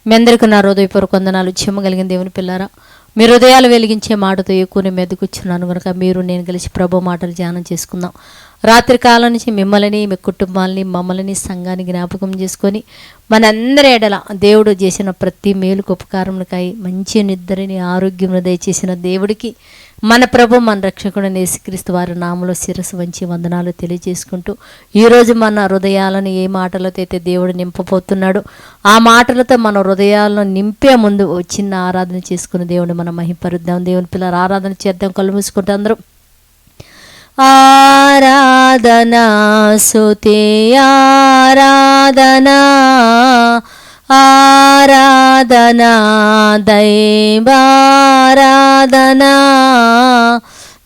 మీ అందరికీ నా హృదయపూర్వక వందనాలు. చెమ్మగలిగిన దేవుని పిల్లారా, మీ హృదయాలు వెలిగించే మాటతో ఎక్కువ మెదకుచ్చున్నాను కనుక మీరు నేను కలిసి ప్రభు మాటలు ధ్యానం చేసుకుందాం. రాత్రి కాలం నుంచి మిమ్మల్ని, మీ కుటుంబాలని, మమ్మల్ని, సంఘాన్ని జ్ఞాపకం చేసుకొని మనందరి ఎడల దేవుడు చేసిన ప్రతి మేలుకు ఉపకారములకై మంచి నిద్రని, ఆరోగ్యమును దయచేసిన దేవుడికి, మన ప్రభు మన రక్షకుడు యేసుక్రీస్తు వారి నామములో శిరస్సు వంచి వందనాలు తెలియజేసుకుంటూ, ఈరోజు మన హృదయాలను ఏ మాటలతో అయితే దేవుడు నింపబోతున్నాడు ఆ మాటలతో మన హృదయాలను నింపే ముందు చిన్న ఆరాధన చేసుకుని దేవుని మనం మహిమపరుద్దాం. దేవుని పిల్లలు ఆరాధన చేద్దాం. కళ్ళు మూసుకుంటే అందరూ ఆరాధనా స్తుతి ఆరాధనా ఆరాధనా దైవారాధనా.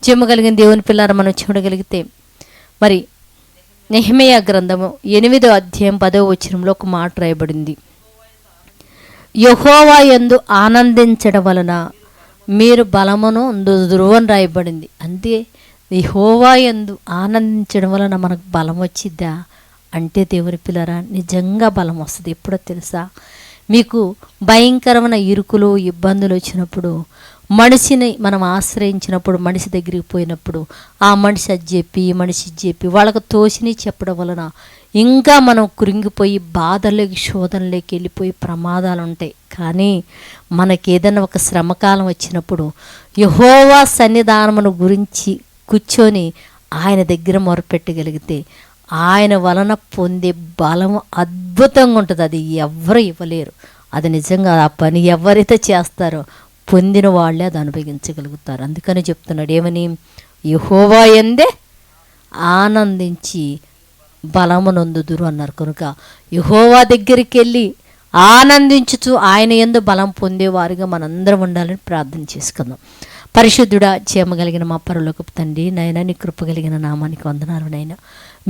చెమ్మగలిగిన దేవుని పిల్లారా, మనం చూడగలిగితే మరి నెహెమీయా గ్రంథము 8వ అధ్యాయం 10వ వచనంలో ఒక మాట రాయబడింది. యెహోవా యందు ఆనందించడం వలన మీరు బలమును దురువని రాయబడింది. అంతే, యెహోవా యందు ఆనందించడం వలన మనకు బలం వచ్చిద్దా అంటే దేవుని పిల్లరా, నిజంగా బలం వస్తుంది. ఎప్పుడో తెలుసా, మీకు భయంకరమైన ఇరుకులు, ఇబ్బందులు వచ్చినప్పుడు, మనిషిని మనం ఆశ్రయించినప్పుడు, మనిషి దగ్గరికి పోయినప్పుడు ఆ మనిషి అది చెప్పి ఈ మనిషి చెప్పి వాళ్ళకు తోసిని చెప్పడం వలన ఇంకా మనం కృంగిపోయి బాధలోకి, శోధనలోకి వెళ్ళిపోయి ప్రమాదాలు ఉంటాయి. కానీ మనకి ఏదైనా ఒక శ్రమకాలం వచ్చినప్పుడు యెహోవా సన్నిధానమును గురించి కూర్చొని ఆయన దగ్గర మొరపెట్టగలిగితే ఆయన వలన పొందే బలం అద్భుతంగా ఉంటుంది. అది ఎవరు ఇవ్వలేరు. అది నిజంగా ఆ పని ఎవరైతే చేస్తారో పొందిన వాళ్ళే అది అనుభవించగలుగుతారు. అందుకని చెప్తున్నాడు ఏమని, యెహోవా యందే ఆనందించి బలమునొందుదురు అన్నారు. కనుక యెహోవా దగ్గరికి వెళ్ళి ఆనందించుతూ ఆయన యందు బలం పొందేవారుగా మనందరం ఉండాలని ప్రార్థన చేసుకుందాం. పరిశుద్ధుడా, చేయగలిగిన మా పరలోకపు తండ్రి, నైనా నీ కృప కలిగిన నామానికి వందనాలు. నైనా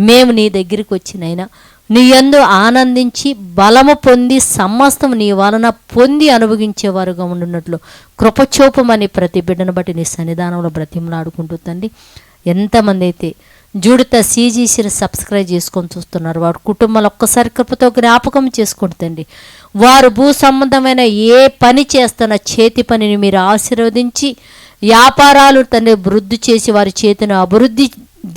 మేము నీ దగ్గరికి వచ్చి నైనా నీ యందు ఆనందించి బలము పొంది సమస్తం నీ వలన పొంది అనుభవించేవారుగా ఉండున్నట్లు కృపచూపమని ప్రతి బిడ్డను బట్టి నీ సన్నిధానంలో బ్రతిమలాడుకుంటూ తండ్రి, ఎంతమంది అయితే జూడిత సీజీసీని సబ్స్క్రైబ్ చేసుకొని చూస్తున్నారు వారు కుటుంబాలు ఒక్కసారి కృపతో జ్ఞాపకం చేసుకుంటుంది. వారు భూ సంబంధమైన ఏ పని చేస్తున్న చేతి పనిని మీరు ఆశీర్వదించి, వ్యాపారాలు తండ్రి వృద్ధి చేసి వారి చేతిని అభివృద్ధి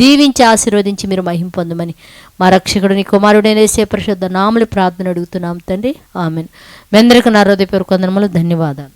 దీవించి ఆశీర్వదించి మీరు మహిమ పొందమని మా రక్షకుడు నీ కుమారుడైన యేసు పరిశుద్ధ నామములో ప్రార్థన అడుగుతున్నాం తండ్రి, ఆమేన్. మీ అందరికీ నా హృదయపూర్వక వందనములు, ధన్యవాదాలు.